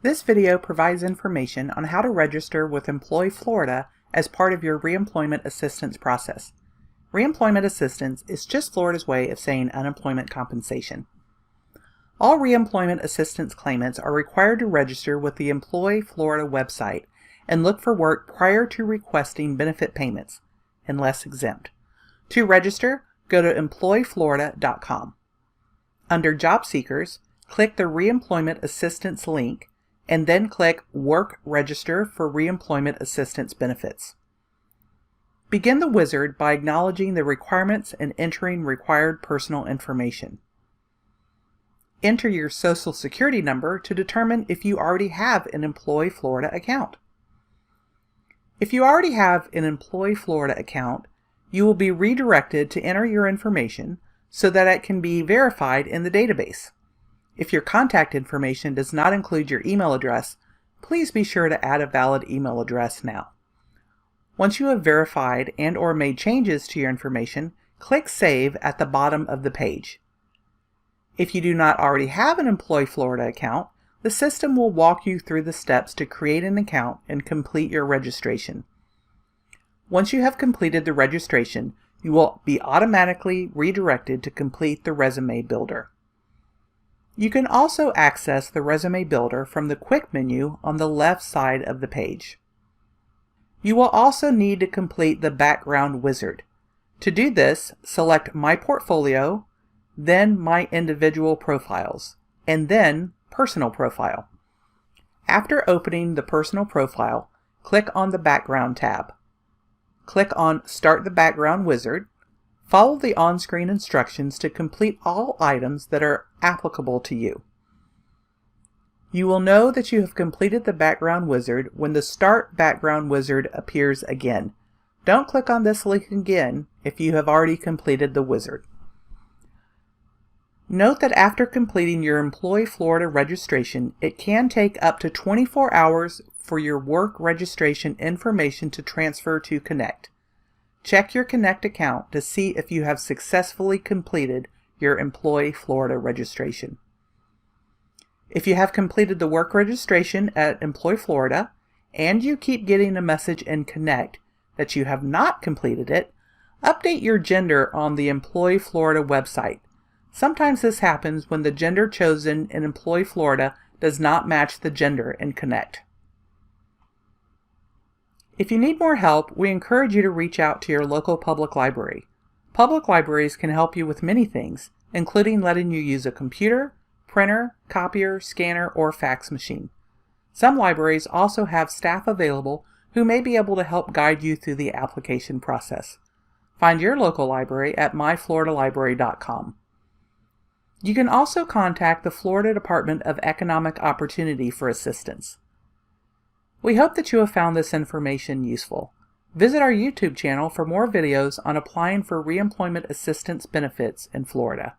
This video provides information on how to register with Employ Florida as part of your reemployment assistance process. Reemployment assistance is just Florida's way of saying unemployment compensation. All reemployment assistance claimants are required to register with the Employ Florida website and look for work prior to requesting benefit payments, unless exempt. To register, go to employflorida.com. Under Job Seekers, click the Reemployment Assistance link and then click Work Register for Reemployment Assistance Benefits. Begin the wizard by acknowledging the requirements and entering required personal information. Enter your Social Security number to determine if you already have an Employ Florida account. If you already have an Employ Florida account, you will be redirected to enter your information so that it can be verified in the database. If your contact information does not include your email address, please be sure to add a valid email address now. Once you have verified and/or made changes to your information, click Save at the bottom of the page. If you do not already have an Employ Florida account, the system will walk you through the steps to create an account and complete your registration. Once you have completed the registration, you will be automatically redirected to complete the Resume Builder. You can also access the Resume Builder from the Quick menu on the left side of the page. You will also need to complete the Background Wizard. To do this, select My Portfolio, then My Individual Profiles, and then Personal Profile. After opening the Personal Profile, click on the Background tab. Click on Start the Background Wizard. Follow the on-screen instructions to complete all items that are applicable to you. You will know that you have completed the Background Wizard when the Start Background Wizard appears again. Don't click on this link again if you have already completed the wizard. Note that after completing your Employ Florida registration, it can take up to 24 hours for your work registration information to transfer to Connect. Check your Connect account to see if you have successfully completed your Employ Florida registration. If you have completed the work registration at Employ Florida and you keep getting a message in Connect that you have not completed it, update your gender on the Employ Florida website. Sometimes this happens when the gender chosen in Employ Florida does not match the gender in Connect. If you need more help, we encourage you to reach out to your local public library. Public libraries can help you with many things, including letting you use a computer, printer, copier, scanner, or fax machine. Some libraries also have staff available who may be able to help guide you through the application process. Find your local library at myfloridalibrary.com. You can also contact the Florida Department of Economic Opportunity for assistance. We hope that you have found this information useful. Visit our YouTube channel for more videos on applying for reemployment assistance benefits in Florida.